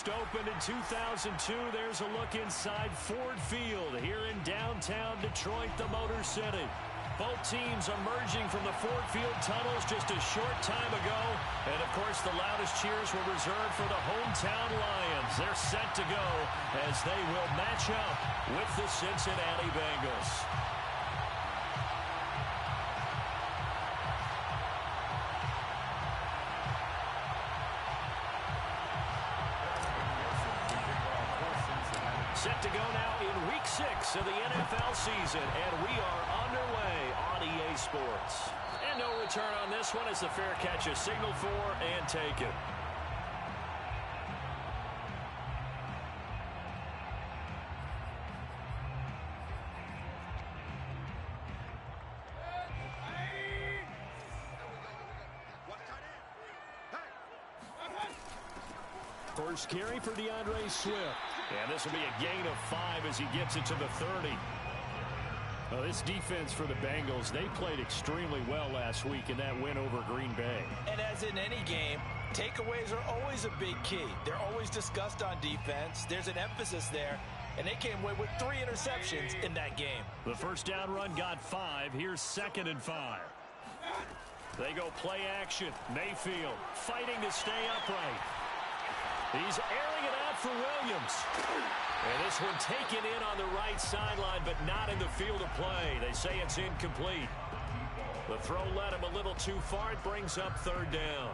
First opened in 2002. There's a look inside Ford Field here in downtown Detroit, the Motor City. Both teams emerging from the Ford Field tunnels just a short time ago. And, of course, the loudest cheers were reserved for the hometown Lions. They're set to go as they will match up with the Cincinnati Bengals. Set to go now in Week 6 of the NFL season, and we are underway on EA Sports. And no return on this one as the fair catch is signaled for and taken. First carry for DeAndre Swift. And this will be a gain of 5 as he gets it to the 30. Well, this defense for the Bengals, they played extremely well last week in that win over Green Bay. And as in any game, takeaways are always a big key. They're always discussed on defense. There's an emphasis there. And they came away with 3 interceptions in that game. The first down run got 5. Here's 2nd and 5. They go play action. Mayfield fighting to stay upright. He's airing it out for Williams. And this one taken in on the right sideline, but not in the field of play. They say it's incomplete. The throw led him a little too far. It brings up 3rd down.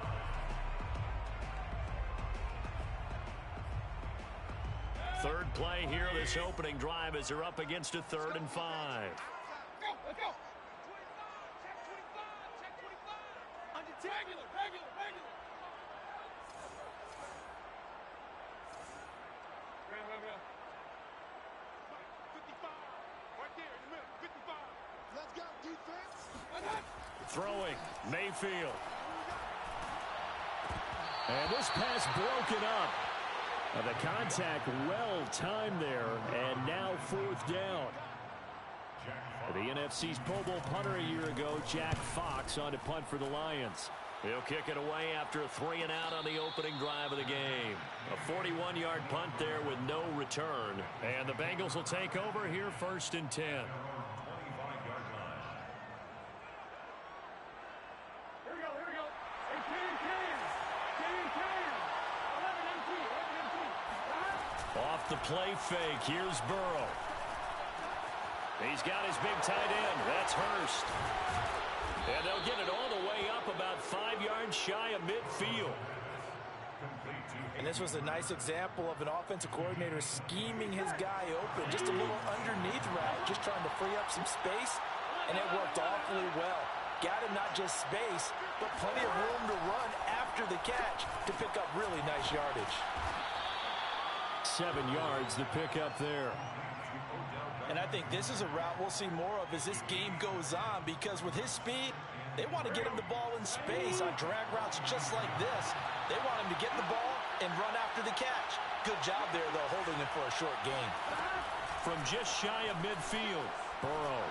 Third play here, this opening drive, as they're up against a 3rd and 5. Let's go. Throwing, Mayfield. And this pass broken up. The contact well timed there, and now 4th down. The NFC's Pro Bowl punter a year ago, Jack Fox, on to punt for the Lions. He'll kick it away after a 3 and out on the opening drive of the game. A 41-yard punt there with no return. And the Bengals will take over here 1st and 10. Off the play fake, here's Burrow. He's got his big tight end. That's Hurst. And they'll get it all the way up about 5 yards shy of midfield. And this was a nice example of an offensive coordinator scheming his guy open. Just a little underneath route, just trying to free up some space. And it worked awfully well. Got him not just space, but plenty of room to run after the catch to pick up really nice yardage. 7 yards to pick up there. And I think this is a route we'll see more of as this game goes on, because with his speed, they want to get him the ball in space on drag routes just like this. They want him to get the ball and run after the catch. Good job there, though, holding him for a short gain. From just shy of midfield, Burrow.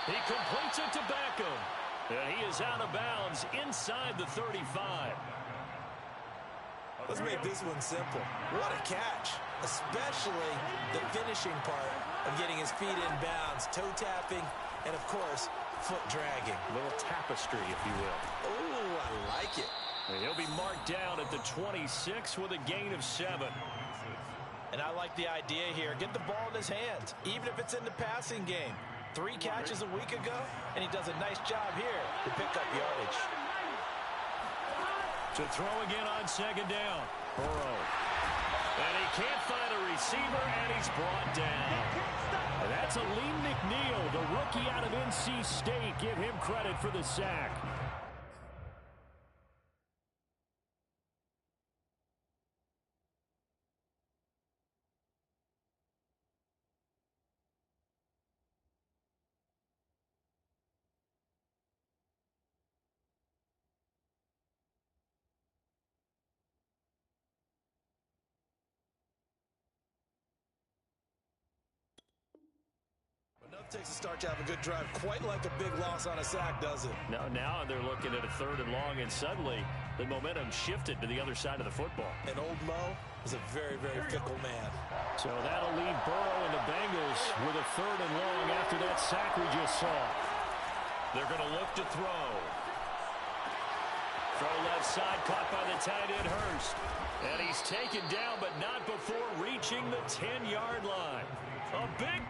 He completes it to Beckham. And he is out of bounds inside the 35. Let's make this one simple. What a catch, especially the finishing part of getting his feet in bounds, toe tapping, and, of course, foot dragging. A little tapestry, if you will. Oh, I like it. And he'll be marked down at the 26 with a gain of 7. And I like the idea here. Get the ball in his hands, even if it's in the passing game. 3 catches a week ago, and he does a nice job here to pick up yardage. To throw again on 2nd down. Burrow. And he can't find a receiver, and he's brought down. And that's Aleem McNeil, the rookie out of NC State. Give him credit for the sack. Takes a start to have a good drive. Quite like a big loss on a sack, does it? Now they're looking at a 3rd and long, and suddenly the momentum shifted to the other side of the football. And old Mo is a very, very fickle man. So that'll leave Burrow and the Bengals with a 3rd and long after that sack we just saw. They're going to look to throw. Throw left side, caught by the tight end Hurst. And he's taken down, but not before reaching the 10-yard line. A big...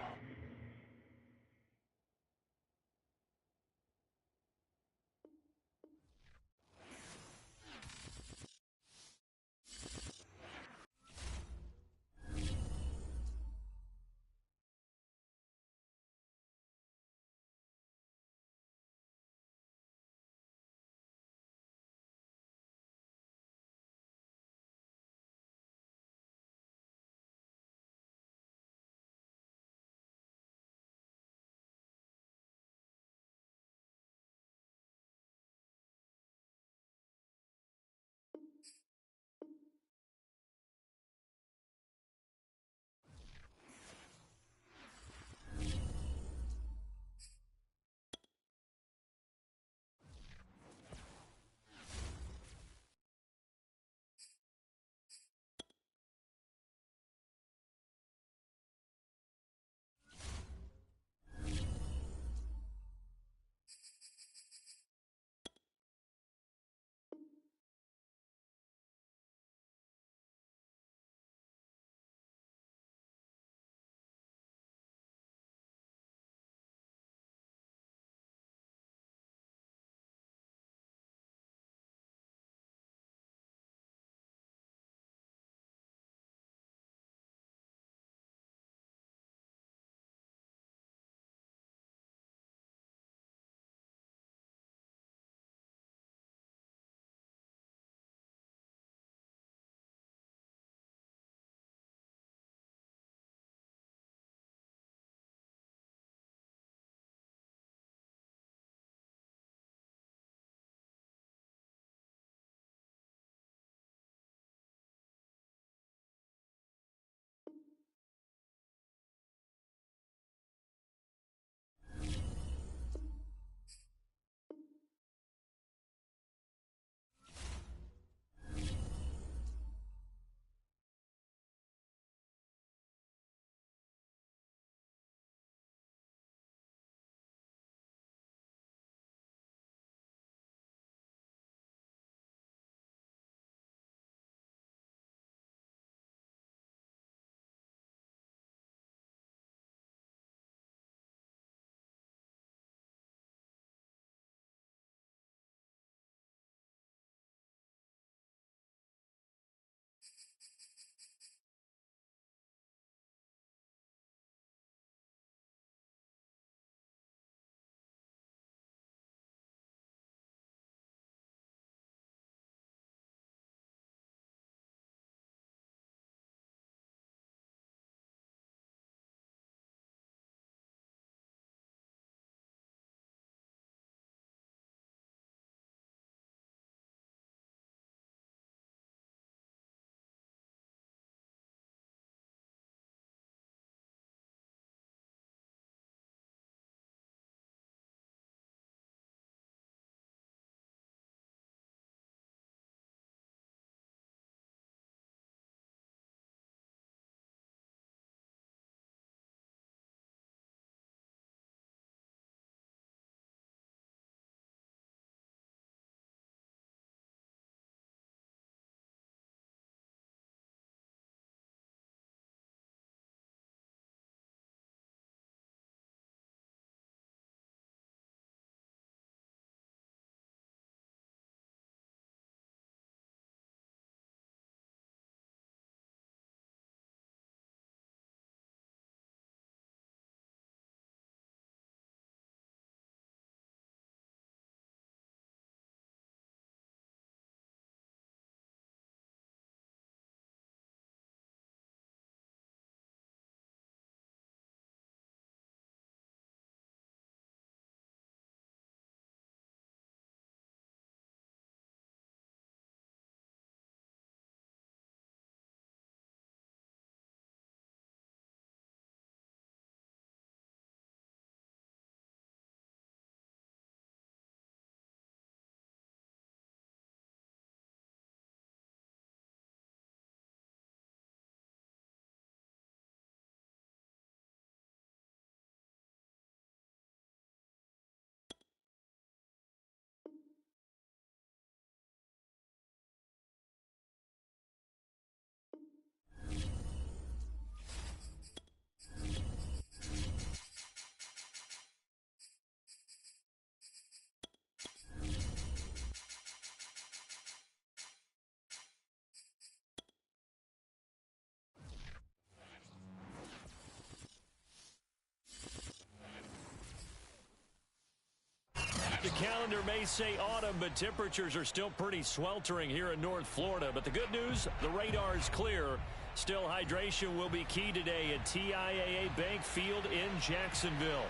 calendar may say autumn, but temperatures are still pretty sweltering here in North Florida. But the good news, the radar is clear. Still, hydration will be key today at TIAA Bank Field in Jacksonville.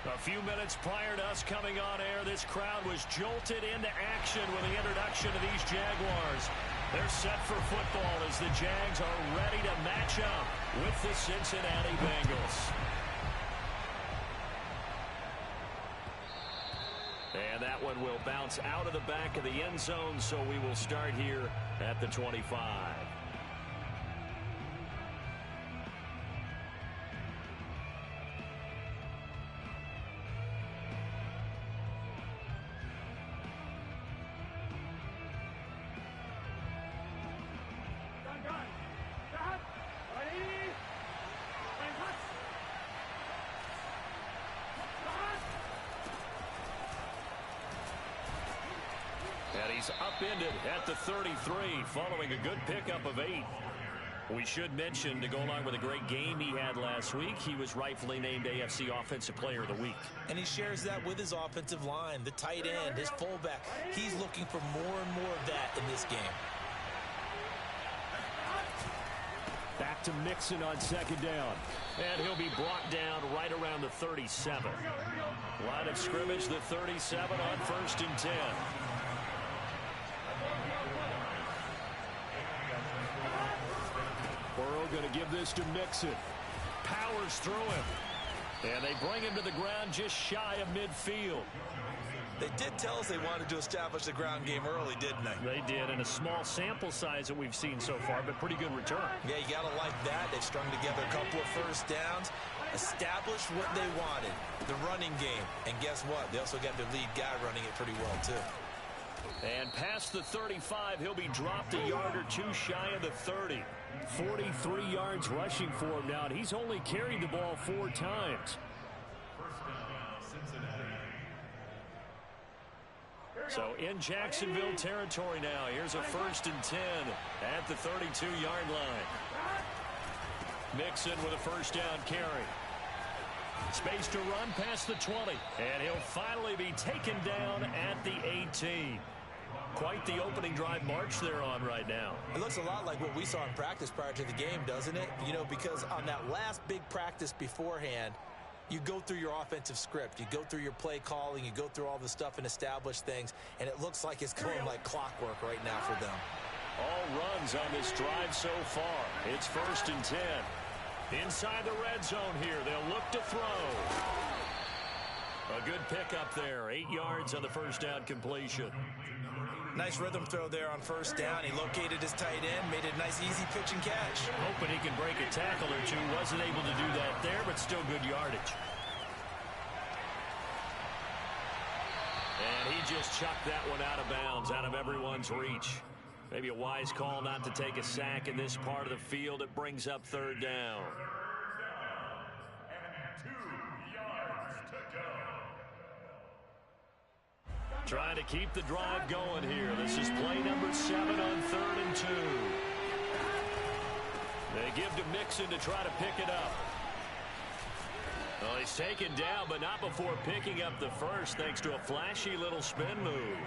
A few minutes prior to us coming on air, this crowd was jolted into action with the introduction of these Jaguars. They're set for football as the Jags are ready to match up with the Cincinnati Bengals. And that one will bounce out of the back of the end zone, so we will start here at the 25. And he's upended at the 33 following a good pickup of 8. We should mention, to go along with a great game he had last week, he was rightfully named AFC Offensive Player of the Week. And he shares that with his offensive line, the tight end, his fullback. He's looking for more and more of that in this game. Back to Mixon on second down. And he'll be brought down right around the 37. Line of scrimmage, the 37 on 1st and 10. Burrow going to give this to Mixon. Powers through him. And they bring him to the ground just shy of midfield. They did tell us they wanted to establish the ground game early, didn't they? They did, and a small sample size that we've seen so far, but pretty good return. Yeah, you got to like that. They've strung together a couple of first downs, established what they wanted, the running game. And guess what? They also got their lead guy running it pretty well, too. And past the 35, he'll be dropped a yard or two shy of the 30. 43 yards rushing for him now, and he's only carried the ball 4 times. So in Jacksonville territory now. Here's a 1st and 10 at the 32-yard line. Mixon with a first down carry. Space to run past the 20. And he'll finally be taken down at the 18. Quite the opening drive march they're on right now. It looks a lot like what we saw in practice prior to the game, doesn't it? You know, because on that last big practice beforehand, you go through your offensive script. You go through your play calling. You go through all the stuff and establish things. And it looks like it's going like clockwork right now for them. All runs on this drive so far. It's 1st and 10. Inside the red zone here. They'll look to throw. A good pickup there. 8 yards on the first down completion. Nice rhythm throw there on first down. He located his tight end, made a nice easy pitch and catch. Hoping he can break a tackle or two. Wasn't able to do that there, but still good yardage. And he just chucked that one out of bounds, out of everyone's reach. Maybe a wise call not to take a sack in this part of the field. It brings up 3rd down. Trying to keep the drive going here. This is play number 7 on 3rd and 2. They give to Mixon to try to pick it up. Well, he's taken down, but not before picking up the first, thanks to a flashy little spin move.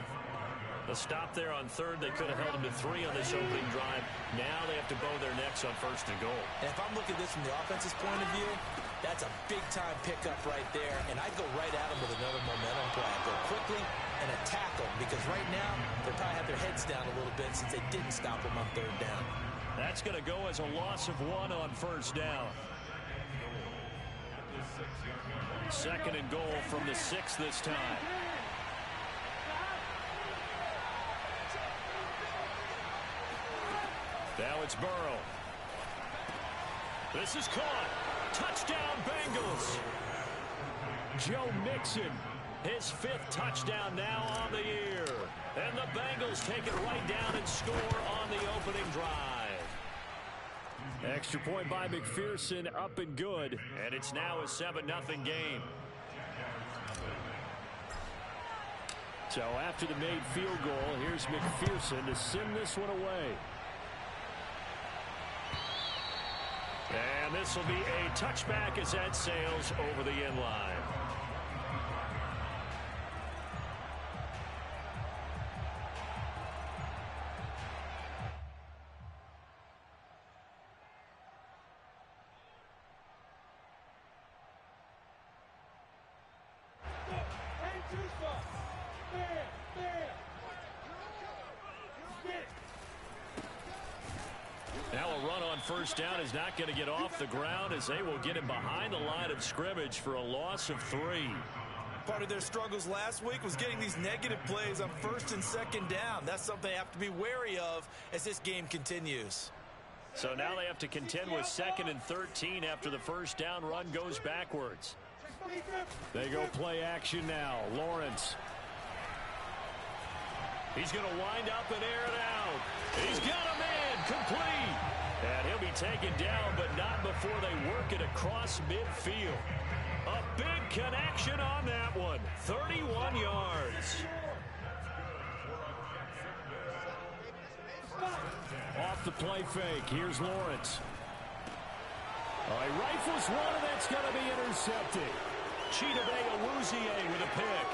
A stop there on 3rd. They could have held him to 3 on this opening drive. Now they have to bow their necks on 1st and goal. And if I'm looking at this from the offense's point of view, that's a big-time pickup right there. And I'd go right at him with another momentum play. I'd go quickly and attack them, because right now they probably have their heads down a little bit since they didn't stop them on 3rd down. That's going to go as a loss of 1 on 1st down. 2nd and goal from the 6 this time. Now it's Burrow. This is caught. Touchdown, Bengals. Joe Mixon, his 5th touchdown now on the year. And the Bengals take it right down and score on the opening drive. Extra point by McPherson, up and good. And it's now a 7-0 game. So after the made field goal, here's McPherson to send this one away. And this will be a touchback as that sails over the end line. Now a run on first down is not going to get off the ground as they will get him behind the line of scrimmage for a loss of 3. Part of their struggles last week was getting these negative plays on first and second down. That's something they have to be wary of as this game continues. So now they have to contend with 2nd and 13 after the first down run goes backwards. They go play action now. Lawrence. He's going to wind up and air it out. He's got a man complete. And he'll be taken down, but not before they work it across midfield. A big connection on that one. 31 yards. Off the play fake. Here's Lawrence. He rifles one, and that's going to be intercepted. Chidobe Awuzie with a pick.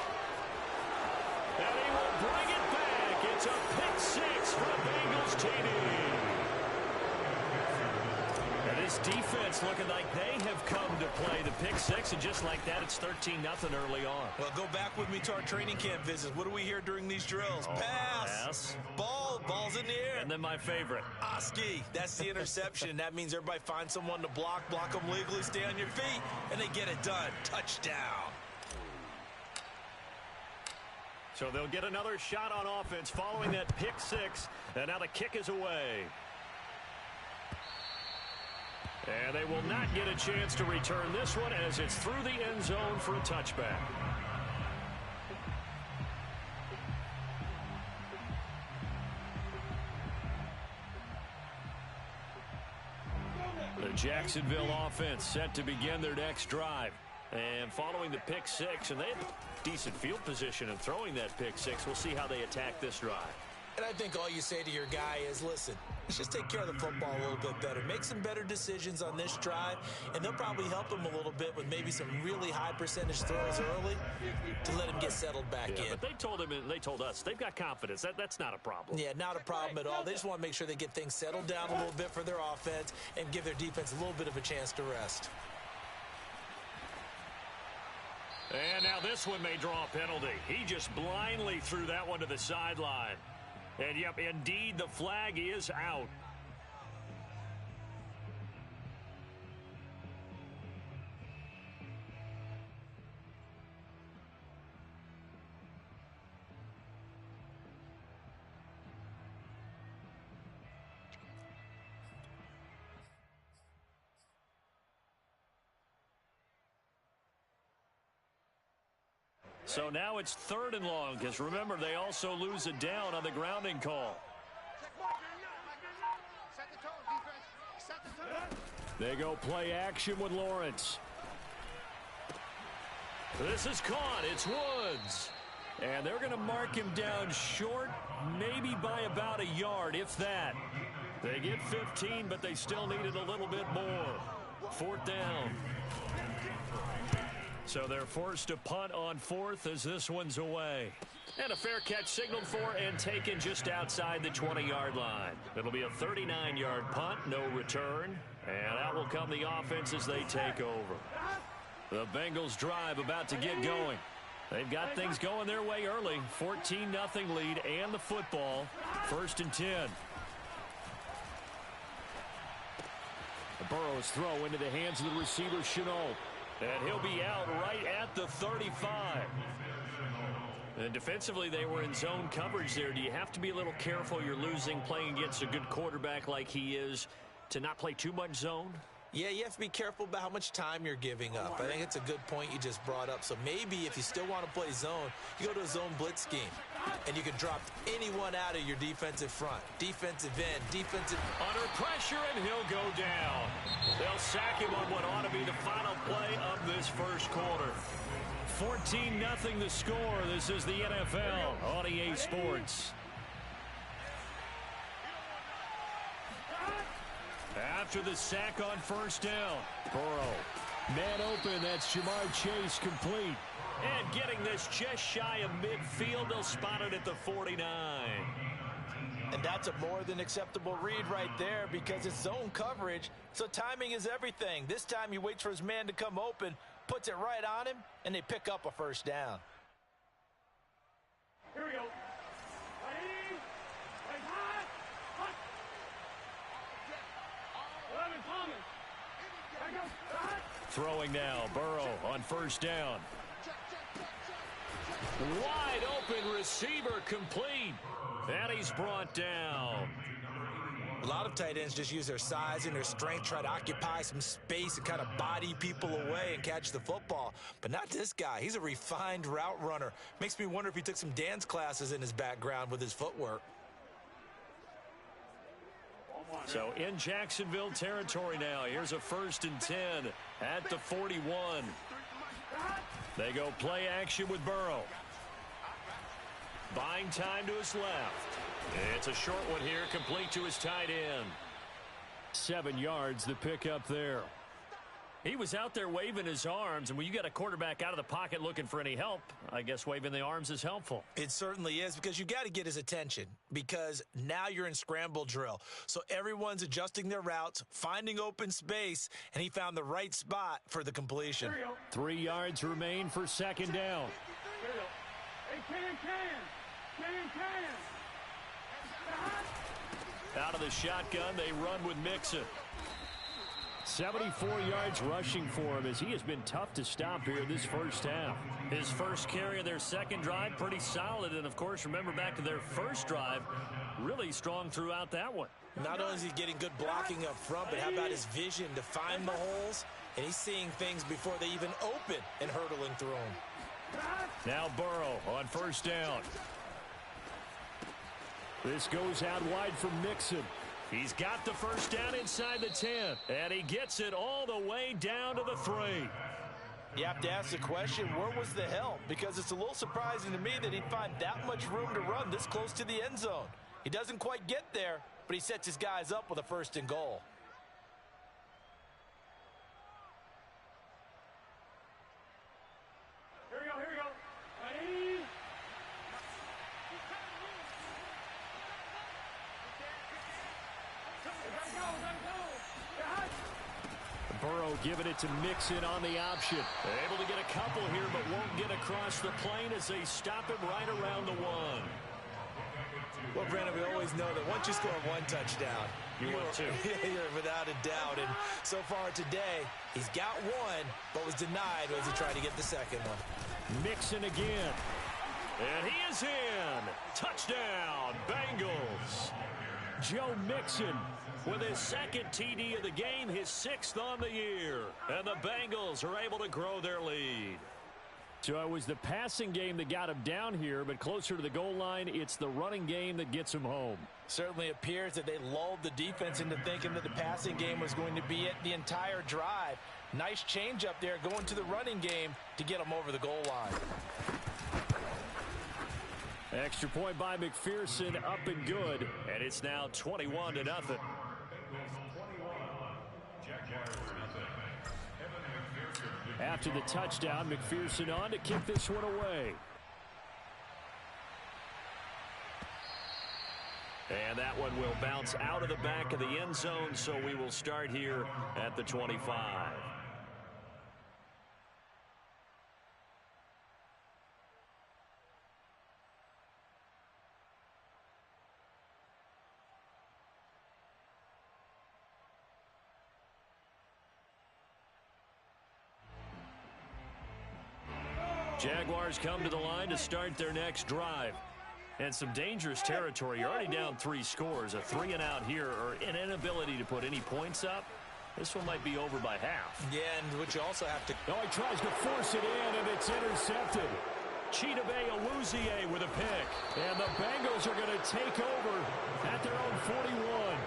And he will bring it back. It's a pick 6 for the Bengals TD. And this defense looking like they have come to play the pick 6, and just like that, it's 13-0 early on. Well, go back with me to our training camp visits. What do we hear during these drills? Pass. Ball's in the air. And then my favorite. Oski. That's the interception. That means everybody finds someone to block them legally, stay on your feet, and they get it done. Touchdown. So they'll get another shot on offense following that pick 6, and now the kick is away. And they will not get a chance to return this one as it's through the end zone for a touchback. The Jacksonville offense set to begin their next drive. And following the pick 6, and they have decent field position in throwing that pick 6. We'll see how they attack this drive. And I think all you say to your guy is, listen, let's just take care of the football a little bit better. Make some better decisions on this drive, and they'll probably help him a little bit with maybe some really high percentage throws early to let him get settled back in. But they told him, and they told us, they've got confidence. That's not a problem. Yeah, not a problem at all. They just want to make sure they get things settled down a little bit for their offense and give their defense a little bit of a chance to rest. And now this one may draw a penalty. He just blindly threw that one to the sideline. And, yep, indeed, the flag is out. So now it's 3rd and long, because remember, they also lose it down on the grounding call. They go play action with Lawrence. This is caught. It's Woods. And they're going to mark him down short, maybe by about a yard, if that. They get 15, but they still needed a little bit more. 4th down. So they're forced to punt on 4th as this one's away. And a fair catch signaled for and taken just outside the 20-yard line. It'll be a 39-yard punt, no return. And out will come the offense as they take over. The Bengals drive about to get going. They've got things going their way early. 14-0 lead and the football. 1st and 10. Burrow's throw into the hands of the receiver, Chenault. And he'll be out right at the 35. And defensively, they were in zone coverage there. Do you have to be a little careful? You're losing, playing against a good quarterback like he is, to not play too much zone? Yeah, you have to be careful about how much time you're giving up. I think it's a good point you just brought up. So maybe if you still want to play zone, you go to a zone blitz scheme. And you can drop anyone out of your defensive front. Defensive end, defensive... Under pressure, and he'll go down. They'll sack him on what ought to be the final play of this first quarter. 14-0 the score. This is the NFL on EA Sports. After the sack on 1st down, Burrow. Man open, that's Jamar Chase complete. And getting this just shy of midfield, they'll spot it at the 49. And that's a more than acceptable read right there because it's zone coverage, so timing is everything. This time he waits for his man to come open, puts it right on him, and they pick up a 1st down. Here we go. Ready? Right, hot. Hot. 11 Thomas. There goes. Hot. Throwing now, Burrow on first down. Wide open receiver complete. And he's brought down. A lot of tight ends just use their size and their strength, try to occupy some space and kind of body people away and catch the football. But not this guy. He's a refined route runner. Makes me wonder if he took some dance classes in his background with his footwork. So in Jacksonville territory now. Here's a 1st and 10 at the 41. They go play action with Burrow. Buying time to his left. It's a short one here, complete to his tight end. 7 yards the pickup there. He was out there waving his arms, and when you got a quarterback out of the pocket looking for any help, I guess waving the arms is helpful. It certainly is, because you got to get his attention, because now you're in scramble drill. So everyone's adjusting their routes, finding open space, and he found the right spot for the completion. 3 yards remain for 2nd down. Hey, can. Out of the shotgun, they run with Mixon. 74 yards rushing for him, as he has been tough to stop here this first half. His first carry of their second drive, pretty solid. And, of course, remember back to their first drive, really strong throughout that one. Not only is he getting good blocking up front, but how about his vision to find the holes? And he's seeing things before they even open and hurtling through them. Now Burrow on first down. This goes out wide from Mixon. He's got the first down inside the 10, and he gets it all the way down to the 3. You have to ask the question, where was the help? Because it's a little surprising to me that he'd find that much room to run this close to the end zone. He doesn't quite get there, but he sets his guys up with a 1st and goal. Here we go. Ready? Burrow giving it to Mixon on the option. Able to get a couple here, but won't get across the plane as they stop him right around the 1. Well, Brandon, we always know that once you score 1 touchdown, You want 2. You're without a doubt. And so far today, he's got 1, but was denied as he tried to get the second one. Mixon again. And he is in. Touchdown, Bengals. Joe Mixon with his 2nd TD of the game, his 6th on the year. And the Bengals are able to grow their lead. So it was the passing game that got him down here, but closer to the goal line, it's the running game that gets him home. Certainly appears that they lulled the defense into thinking that the passing game was going to be it the entire drive. Nice change up there going to the running game to get them over the goal line. Extra point by McPherson, up and good, and it's now 21-0. After the touchdown, McPherson on to kick this one away. And that one will bounce out of the back of the end zone, so we will start here at the 25. Jaguars come to the line to start their next drive. And some dangerous territory. You're already down 3 scores. A 3-and-out here, or an inability to put any points up. This one might be over by half. Yeah, and what you also have to... Oh, he tries to force it in, and it's intercepted. Chidobe Awuzie with a pick. And the Bengals are going to take over at their own 41.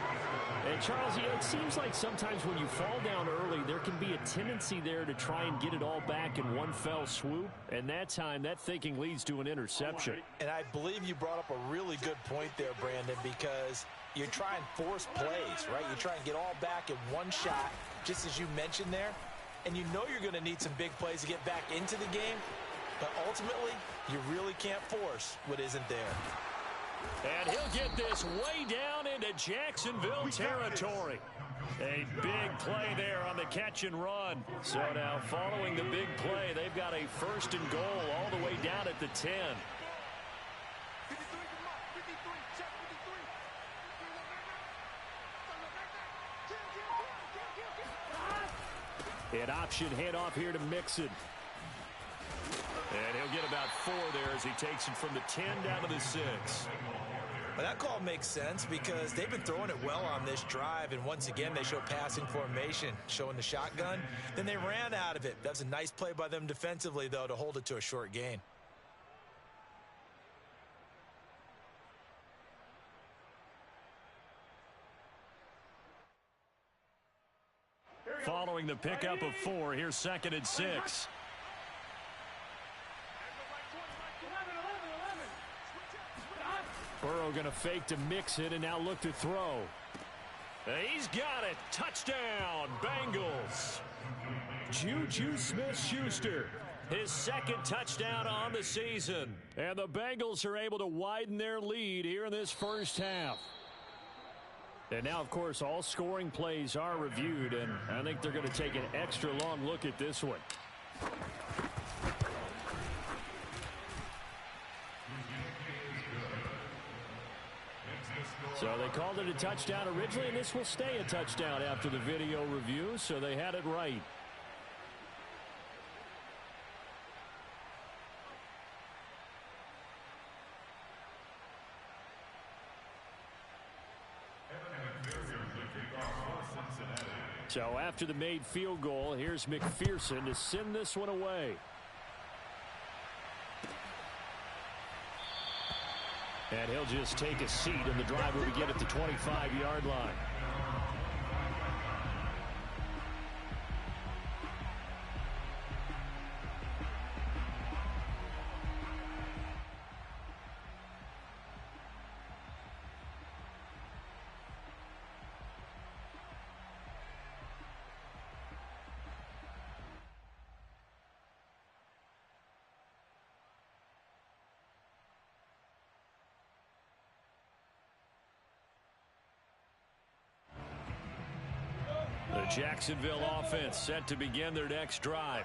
And, Charles, it seems like sometimes when you fall down early, there can be a tendency there to try and get it all back in one fell swoop. And that time, that thinking leads to an interception. And I believe you brought up a really good point there, Brandon, because you try and force plays, right? You try and get all back in one shot, just as you mentioned there. And you know you're going to need some big plays to get back into the game. But ultimately, you really can't force what isn't there. And he'll get this way down into Jacksonville territory. A big play there on the catch and run. So now following the big play, they've got a 1st and goal all the way down at the 10. An option handoff here to Mixon. And he'll get about 4 there as he takes it from the 10 down to the 6. Well, that call makes sense because they've been throwing it well on this drive, and once again they show passing formation, showing the shotgun. Then they ran out of it. That's a nice play by them defensively, though, to hold it to a short gain. Following the pickup of 4, here's 2nd and 6. Burrow going to fake to mix it and now look to throw. He's got it. Touchdown, Bengals. Juju Smith-Schuster, his 2nd touchdown on the season. And the Bengals are able to widen their lead here in this first half. And now, of course, all scoring plays are reviewed, and I think they're going to take an extra long look at this one. So they called it a touchdown originally, and this will stay a touchdown after the video review, so they had it right. So after the made field goal, here's McPherson to send this one away. And he'll just take a seat, and the drive will begin at the 25-yard line. The Jacksonville offense set to begin their next drive.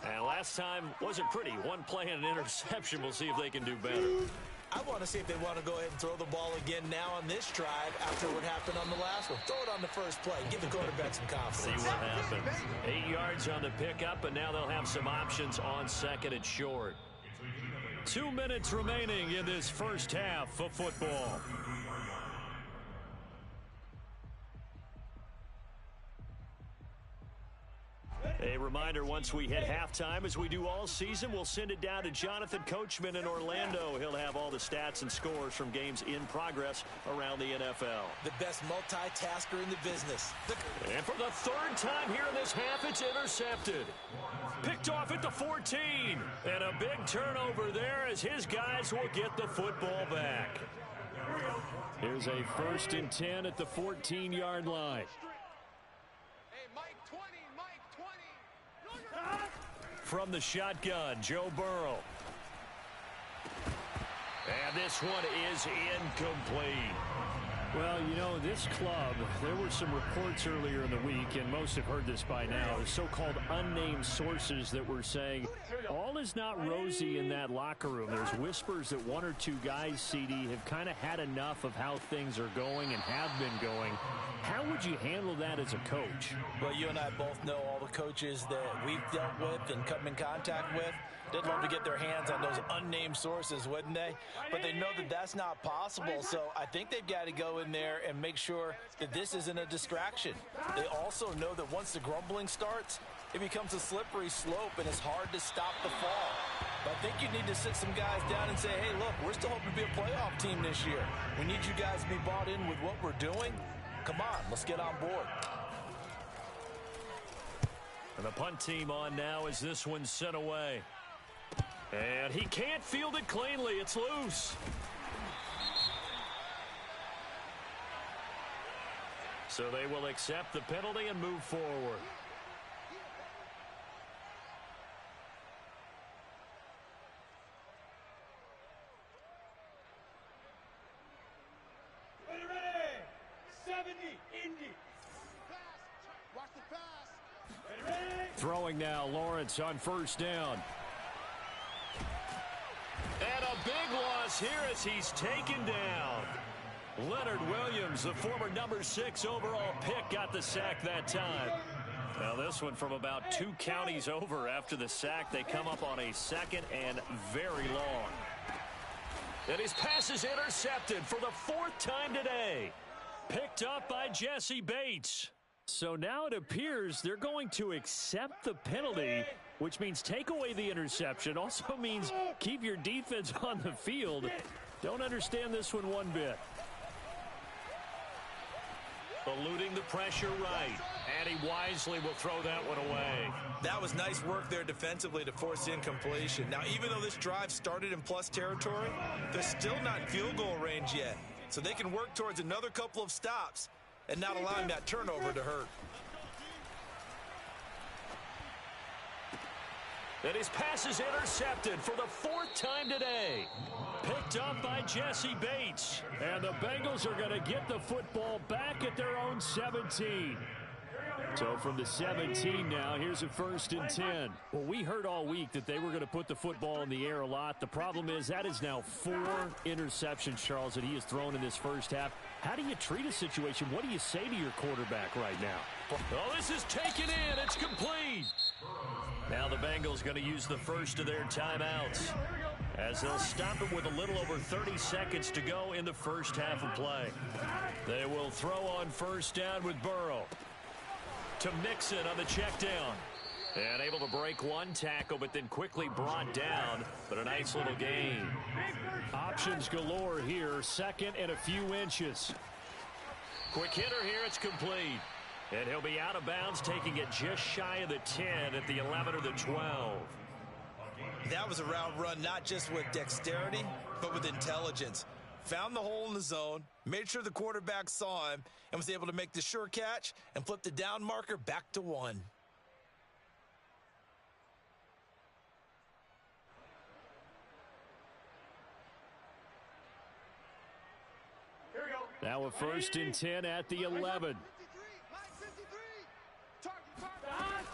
And last time wasn't pretty. One play and an interception. We'll see if they can do better. I want to see if they want to go ahead and throw the ball again now on this drive after what happened on the last one. Throw it on the first play. Give the quarterback some confidence. See what happens. 8 yards on the pickup, and now they'll have some options on 2nd and short. 2 minutes remaining in this first half of football. A reminder, once we hit halftime, as we do all season, we'll send it down to Jonathan Coachman in Orlando. He'll have all the stats and scores from games in progress around the NFL. The best multitasker in the business. And for the 3rd time here in this half, it's intercepted. Picked off at the 14. And a big turnover there as his guys will get the football back. Here's a 1st and 10 at the 14-yard line. From the shotgun, Joe Burrow. And this one is incomplete. Well, you know, this club, there were some reports earlier in the week, and most have heard this by now, the so-called unnamed sources that were saying all is not rosy in that locker room. There's whispers that 1 or 2 guys, CD, have kind of had enough of how things are going and have been going. How would you handle that as a coach? Well, you and I both know all the coaches that we've dealt with and come in contact with. They'd love to get their hands on those unnamed sources, wouldn't they? But they know that that's not possible, so I think they've got to go in there and make sure that this isn't a distraction. They also know that once the grumbling starts, it becomes a slippery slope, and it's hard to stop the fall. But I think you need to sit some guys down and say, hey, look, we're still hoping to be a playoff team this year. We need you guys to be bought in with what we're doing. Come on, let's get on board. And the punt team on now as this one's sent away. And he can't field it cleanly. It's loose. So they will accept the penalty and move forward. Ready, 70, Indy. Watch the pass. Ready. Throwing now, Lawrence on 1st down. And a big loss here as he's taken down. Leonard Williams, the former number 6 overall pick, got the sack that time. Now this one from about 2 counties over after the sack. They come up on a 2nd and very long. And his pass is intercepted for the 4th time today. Picked up by Jesse Bates. So now it appears they're going to accept the penalty, which means take away the interception. Also means keep your defense on the field. Don't understand this one bit. Eluding the pressure right. And he wisely will throw that one away. That was nice work there defensively to force the incompletion. Now, even though this drive started in plus territory, they're still not in field goal range yet. So they can work towards another couple of stops and not allowing that turnover to hurt. And his pass is intercepted for the 4th time today. Picked up by Jesse Bates. And the Bengals are going to get the football back at their own 17. So from the 17 now, here's a 1st and 10. Well, we heard all week that they were going to put the football in the air a lot. The problem is that is now 4 interceptions, Charles, that he has thrown in this first half. How do you treat a situation? What do you say to your quarterback right now? Oh, this is taken in. It's complete. Now the Bengals going to use the first of their timeouts as they'll stop it with a little over 30 seconds to go in the first half of play. They will throw on 1st down with Burrow. To Mixon on the check down. And able to break one tackle, but then quickly brought down. But a nice little gain. Options galore here. 2nd and a few inches. Quick hitter here. It's complete. And he'll be out of bounds, taking it just shy of the 10 at the 11 or the 12. That was a route run, not just with dexterity, but with intelligence. Found the hole in the zone, made sure the quarterback saw him, and was able to make the sure catch and flip the down marker back to 1. Now a 1st and 10 at the 11.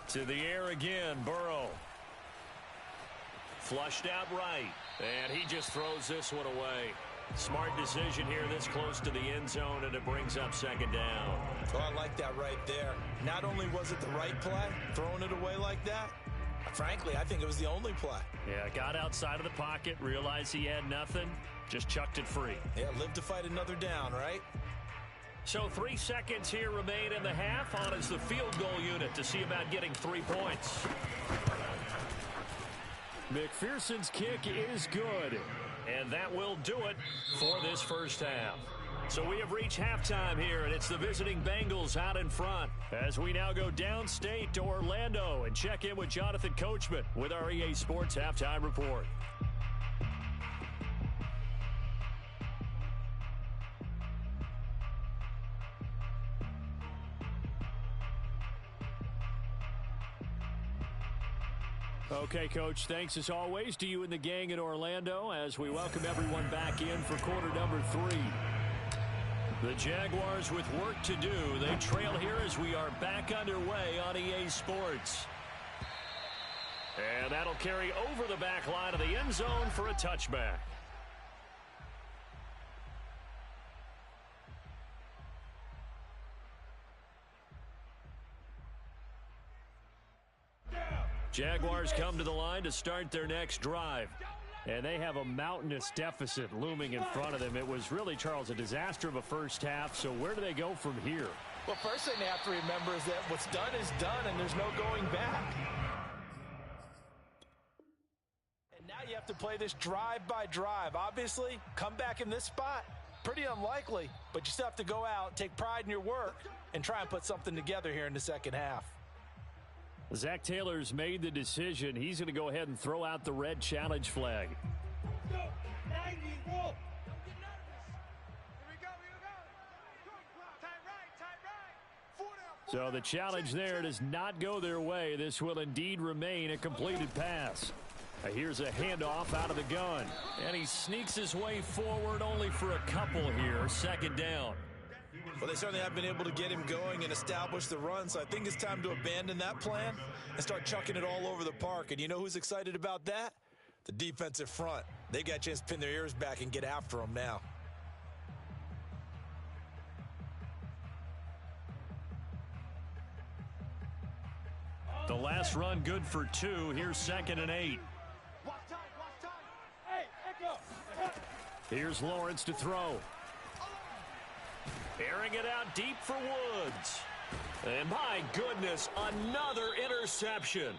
To the air again, Burrow. Flushed out right, and he just throws this one away. Smart decision here this close to the end zone, and it brings up 2nd down. Oh, I like that right there. Not only was it the right play, throwing it away like that, frankly, I think it was the only play. Yeah, got outside of the pocket, realized he had nothing, just chucked it free. Yeah, live to fight another down, right? So 3 seconds here remain in the half. On is the field goal unit to see about getting 3 points. McPherson's kick is good. And that will do it for this first half. So we have reached halftime here, and it's the visiting Bengals out in front as we now go downstate to Orlando and check in with Jonathan Coachman with our EA Sports Halftime Report. Okay, Coach, thanks as always to you and the gang in Orlando as we welcome everyone back in for quarter number 3. The Jaguars with work to do. They trail here as we are back underway on EA Sports. And that'll carry over the back line of the end zone for a touchback. Jaguars come to the line to start their next drive. And they have a mountainous deficit looming in front of them. It was really, Charles, a disaster of a first half. So where do they go from here? Well, first thing they have to remember is that what's done is done, and there's no going back. And now you have to play this drive by drive. Obviously, come back in this spot, pretty unlikely. But you still have to go out, take pride in your work, and try and put something together here in the second half. Zach Taylor's made the decision. He's going to go ahead and throw out the red challenge flag. So the challenge there does not go their way. This will indeed remain a completed pass. Here's a handoff out of the gun. And he sneaks his way forward only for a couple here. 2nd down. Well, they certainly have been able to get him going and establish the run, so I think it's time to abandon that plan and start chucking it all over the park. And you know who's excited about that? The defensive front. They got a chance to pin their ears back and get after him now. last run good for 2. Here's 2nd and 8. Here's Lawrence to throw. Airing it out deep for Woods. And my goodness, another interception.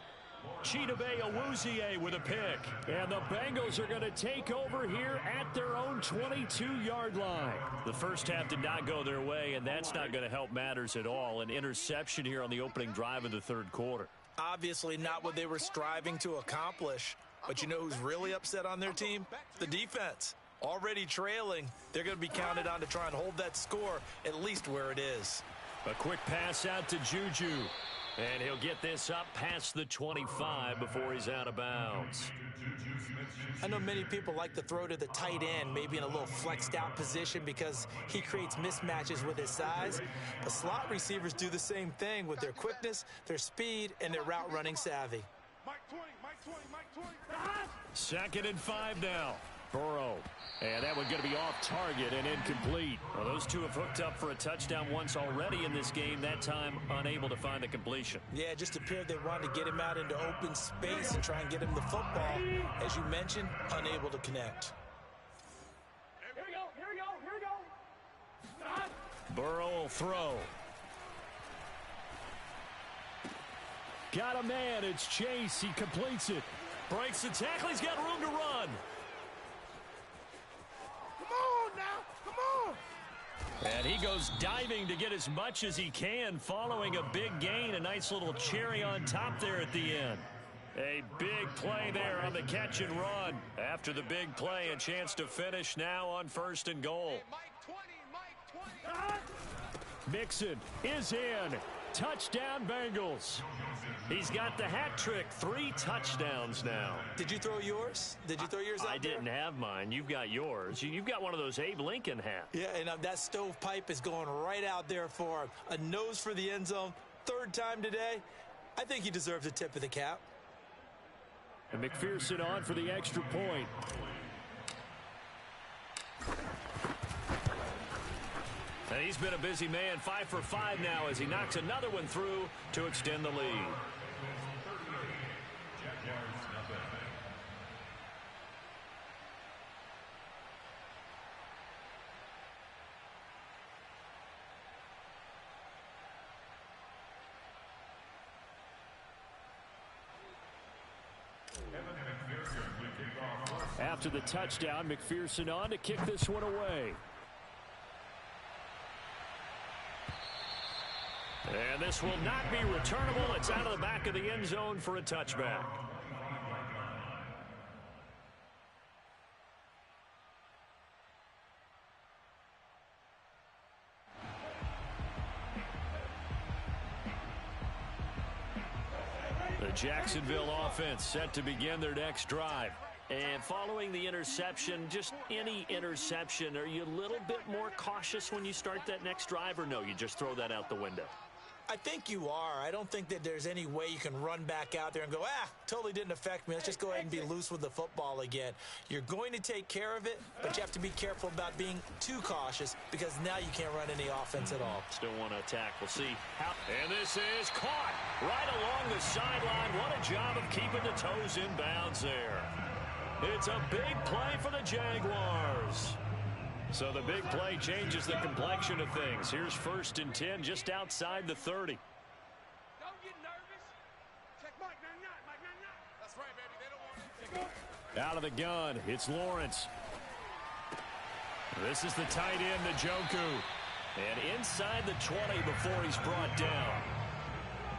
Chidobe Awuzie with a pick. And the Bengals are going to take over here at their own 22-yard line. The first half did not go their way, and that's not going to help matters at all. An interception here on the opening drive of the third quarter. Obviously not what they were striving to accomplish. But you know who's really upset on their team? The defense. Already trailing, they're going to be counted on to try and hold that score at least where it is. A quick pass out to Juju. And he'll get this up past the 25 before he's out of bounds. I know many people like to throw to the tight end, maybe in a little flexed out position because he creates mismatches with his size. But slot receivers do the same thing with their quickness, their speed, and their route running savvy. 2nd and 5 now. Burrow. And that one going to be off target and incomplete. Well, those two have hooked up for a touchdown once already in this game, that time unable to find the completion. Yeah, it just appeared they wanted to get him out into open space and try and get him the football. As you mentioned, unable to connect. Here we go. Stop. Burrow will throw. Got a man, it's Chase, he completes it. Breaks the tackle, he's got room to run. And he goes diving to get as much as he can, following a big gain. A nice little cherry on top there at the end. A big play there on the catch and run. After the big play, a chance to finish now on 1st and goal. Mixon is in. Touchdown, Bengals. He's got the hat trick. 3 touchdowns now. Did you throw yours? Did you throw yours out I didn't have mine. You've got yours. You've got one of those Abe Lincoln hats. Yeah, and that stovepipe is going right out there for him. A nose for the end zone. 3rd time today. I think he deserves a tip of the cap. And McPherson on for the extra point. And he's been a busy man, 5 for 5 now as he knocks another one through to extend the lead. After the touchdown, McPherson on to kick this one away. And this will not be returnable. It's out of the back of the end zone for a touchback. The Jacksonville offense set to begin their next drive. And following the interception, just any interception, are you a little bit more cautious when you start that next drive, or no, you just throw that out the window? I think you are. I don't think that there's any way you can run back out there and go, totally didn't affect me. Let's just go ahead and be loose with the football again. You're going to take care of it, but you have to be careful about being too cautious because now you can't run any offense at all. Still want to attack. We'll see how. And this is caught right along the sideline. What a job of keeping the toes in bounds there. It's a big play for the Jaguars. So the big play changes the complexion of things. Here's 1st and 10 just outside the 30. Don't get nervous. Check Mike 99. Mike 99. That's right, baby. They don't want you. Out of the gun, it's Lawrence. This is the tight end, Njoku. And inside the 20 before he's brought down.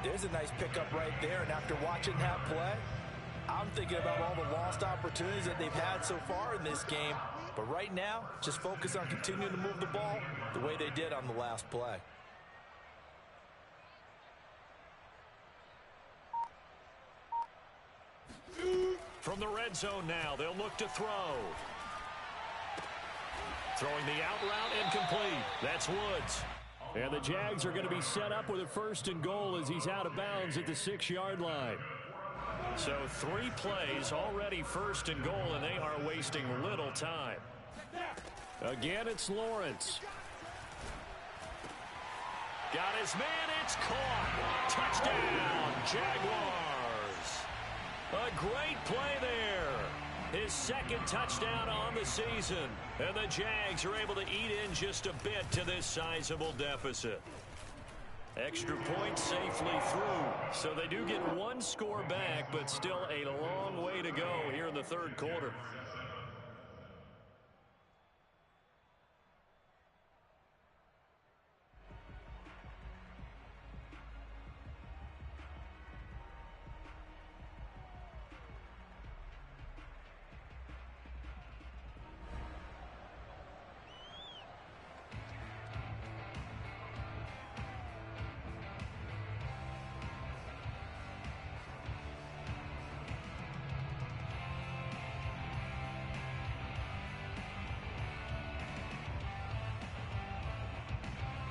There's a nice pickup right there, and after watching that play, I'm thinking about all the lost opportunities that they've had so far in this game. But right now, just focus on continuing to move the ball the way they did on the last play. From the red zone now, they'll look to throw. Throwing the out route incomplete. That's Woods. And the Jags are going to be set up with a 1st and goal as he's out of bounds at the 6-yard line. So 3 plays already 1st and goal, and they are wasting little time. Again, it's Lawrence. Got his man. It's caught. Touchdown, Jaguars. A great play there. His second touchdown on the season. And the Jags are able to eat in just a bit to this sizable deficit. Extra point safely through. So they do get one score back, but still a long way to go here in the third quarter.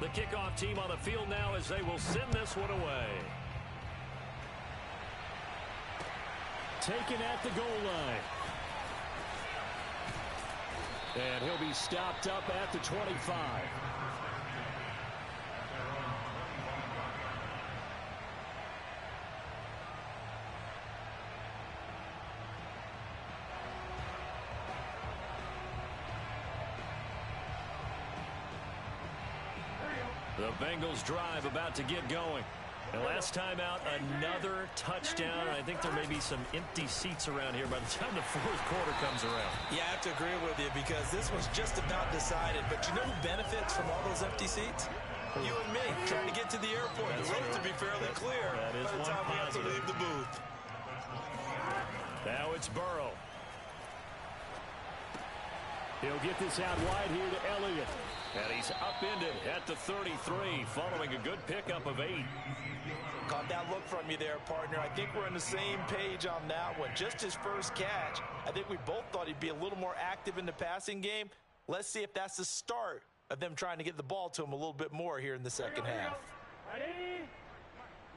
The kickoff team on the field now as they will send this one away. Taken at the goal line. And he'll be stopped up at the 25. The Bengals drive about to get going. And last time out, another touchdown. I think there may be some empty seats around here by the time the fourth quarter comes around. Yeah, I have to agree with you because this was just about decided. But you know who benefits from all those empty seats? You and me, trying to get to the airport. The road to be fairly clear that is by the time we have to leave the booth. Now it's Burrow. He'll get this out wide here to Elliott. And he's upended at the 33 following a good pickup of 8. Caught that look from you there, partner. I think we're on the same page on that one. Just his first catch. I think we both thought he'd be a little more active in the passing game. Let's see if that's the start of them trying to get the ball to him a little bit more here in the second half. Ready?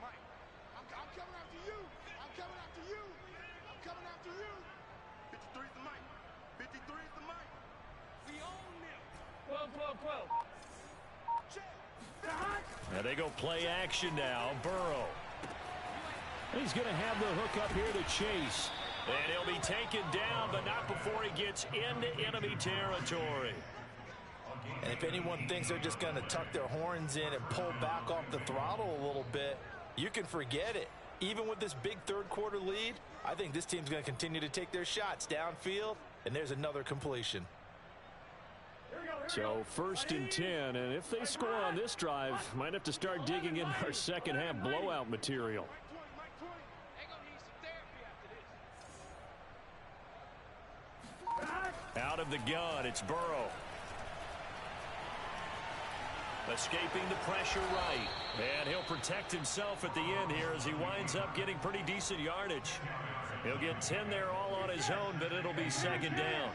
Mike, I'm coming after you. I'm coming after you. I'm coming after you. 53 is the mic. 53 is the mic. We own them. 12. And they go play action now. Burrow. He's going to have the hook up here to Chase. And he'll be taken down, but not before he gets into enemy territory. And if anyone thinks they're just going to tuck their horns in and pull back off the throttle a little bit, you can forget it. Even with this big third quarter lead, I think this team's going to continue to take their shots downfield, and there's another completion. So 1st and 10, and if they score on this drive, might have to start digging in our second half blowout material. Out of the gun, it's Burrow. Escaping the pressure right. And he'll protect himself at the end here as he winds up getting pretty decent yardage. He'll get 10 there all on his own, but it'll be second down.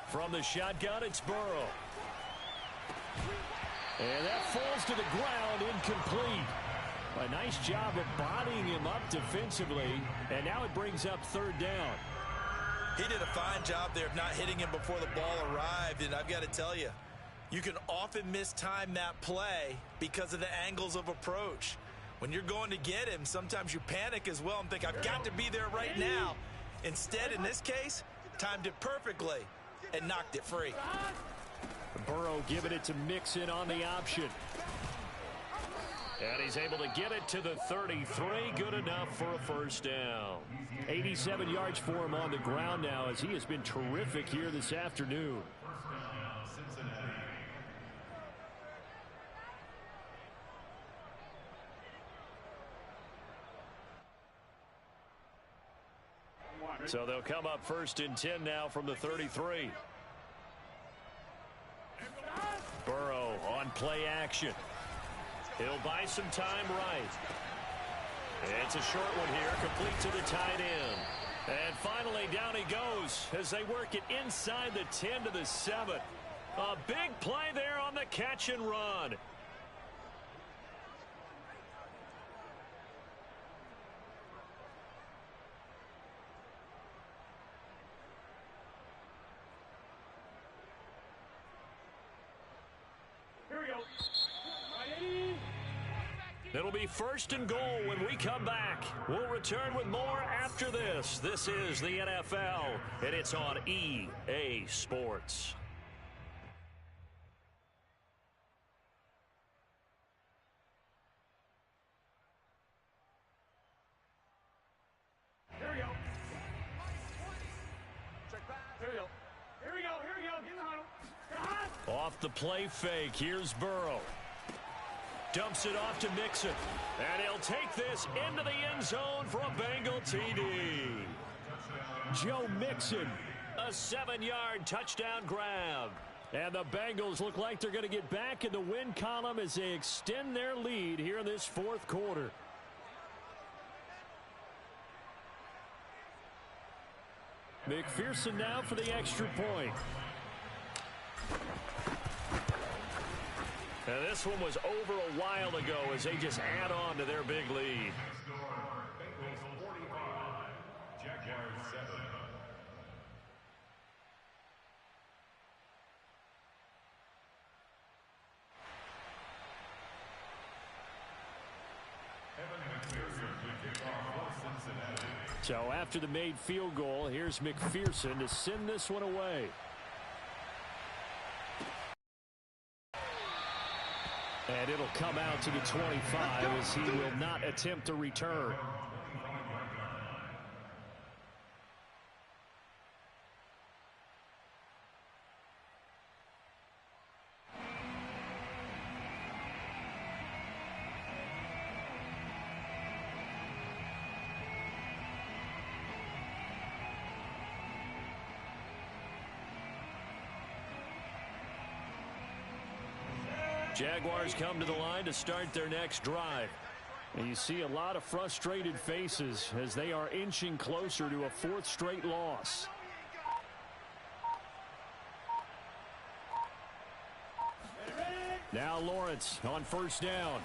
From the shotgun, it's Burrow. And that falls to the ground, incomplete. A nice job of bodying him up defensively, and now it brings up third down. He did a fine job there of not hitting him before the ball arrived, and I've got to tell you, you can often mistime that play because of the angles of approach. When you're going to get him, sometimes you panic as well and think, I've got to be there right now. Instead, in this case, timed it perfectly and knocked it free. Burrow giving it to Mixon on the option. And he's able to get it to the 33. Good enough for a first down. 87 yards for him on the ground now as he has been terrific here this afternoon. So they'll come up 1st and 10 now from the 33. Burrow on play action. He'll buy some time right. It's a short one here, complete to the tight end. And finally, down he goes as they work it inside the 10 to the 7. A big play there on the catch and run. be 1st and goal when we come back. We'll return with more after this. This is the NFL, and it's on EA Sports. Here we go. Check back. Here we go. Here we go. Here we go. Get in the huddle. Off the play fake, here's Burrow. Dumps it off to Mixon. And he'll take this into the end zone for a Bengal TD. Joe Mixon, a 7-yard touchdown grab. And the Bengals look like they're going to get back in the win column as they extend their lead here in this 4th quarter. McPherson now for the extra point. Now this one was over a while ago as they just add on to their big lead. So after the made field goal, here's McPherson to send this one away. And it'll come out to the 25 as he will not attempt to return. Jaguars come to the line to start their next drive. And you see a lot of frustrated faces as they are inching closer to a 4th straight loss. Now Lawrence on 1st down.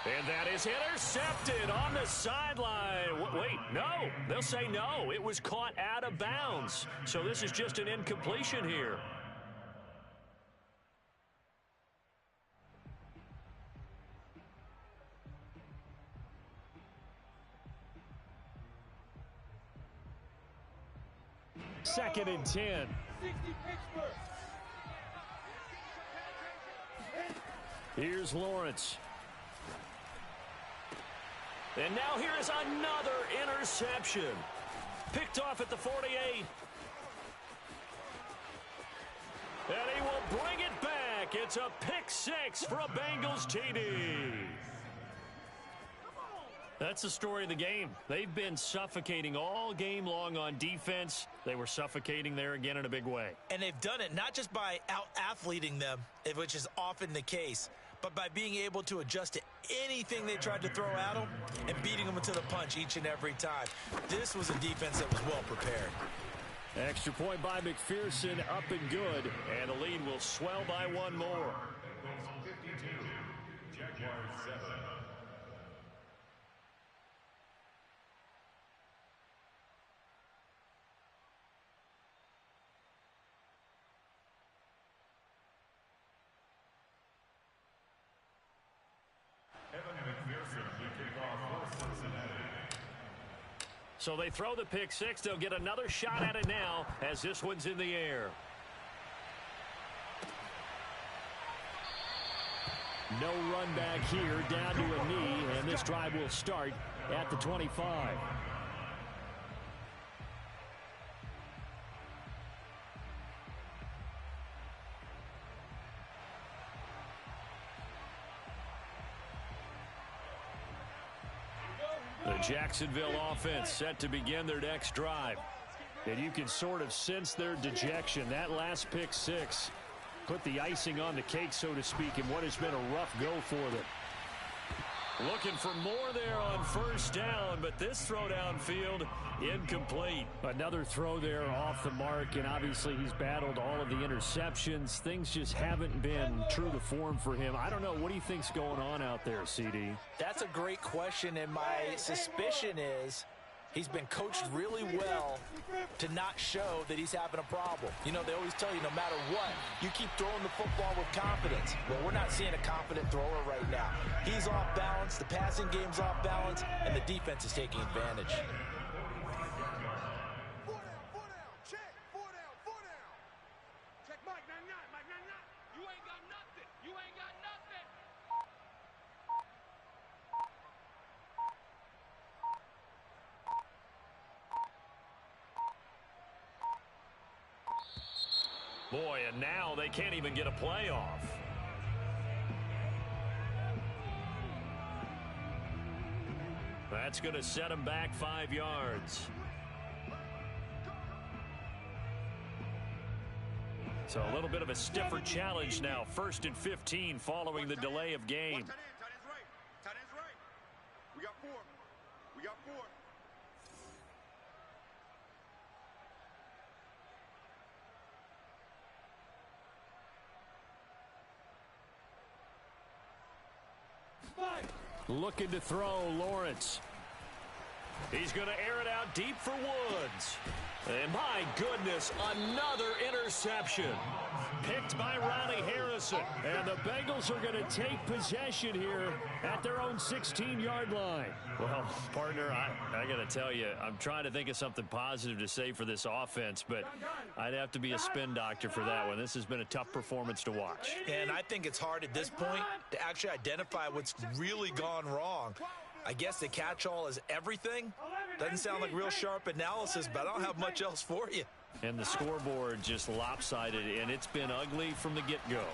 And that is intercepted on the sideline. Wait, no. They'll say no. It was caught out of bounds. So this is just an incompletion here. Second and 10. Here's Lawrence. And now here is another interception. Picked off at the 48. And he will bring it back. It's a pick 6 for a Bengals TD. That's the story of the game. They've been suffocating all game long on defense. They were suffocating there again in a big way. And they've done it not just by out-athleting them, which is often the case, but by being able to adjust to anything they tried to throw at them and beating them to the punch each and every time. This was a defense that was well prepared. Extra point by McPherson, up and good. And the lead will swell by one more. So they throw the pick 6. They'll get another shot at it now as this one's in the air. No run back here, down to a knee, and this drive will start at the 25. The Jacksonville offense set to begin their next drive. And you can sort of sense their dejection. That last pick 6 put the icing on the cake, so to speak, in what has been a rough go for them. Looking for more there on 1st down, but this throw downfield incomplete. Another throw there off the mark, and obviously he's battled all of the interceptions. Things just haven't been true to form for him. I don't know. What do you think's going on out there, CD? That's a great question, and my suspicion is He's been coached really well to not show that he's having a problem. You know, they always tell you no matter what, you keep throwing the football with confidence. Well, we're not seeing a confident thrower right now. He's off balance, the passing game's off balance, and the defense is taking advantage. Check Mike, 99, Mike, 99. You ain't got nothing. You ain't got nothing. Boy, and now they can't even get a play off. That's going to set him back 5 yards. So a little bit of a stiffer challenge now. 1st and 15 following the delay of game. Tight end's right. Tight end's right. We got 4. We got 4. Looking to throw, Lawrence. He's going to air it out deep for Woods. And my goodness, another interception. Picked by Ronnie Harrison. And the Bengals are going to take possession here at their own 16-yard line. Well, partner, I got to tell you, I'm trying to think of something positive to say for this offense, but I'd have to be a spin doctor for that one. This has been a tough performance to watch. And I think it's hard at this point to actually identify what's really gone wrong. I guess the catch-all is everything. Doesn't sound like real sharp analysis, but I don't have much else for you. And the scoreboard just lopsided, and it's been ugly from the get-go.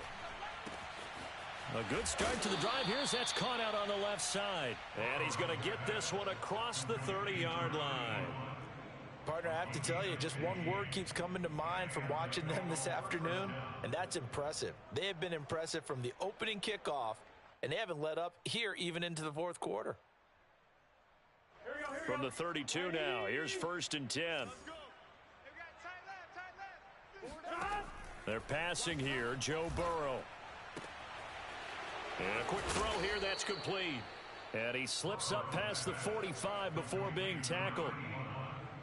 A good start to the drive. Here's that's caught out on the left side. And he's going to get this one across the 30-yard line. Partner, I have to tell you, just one word keeps coming to mind from watching them this afternoon, and that's impressive. They have been impressive from the opening kickoff, and they haven't let up here even into the fourth quarter. From the 32 now, here's 1st and 10. They're passing here, Joe Burrow. And a quick throw here, that's complete. And he slips up past the 45 before being tackled.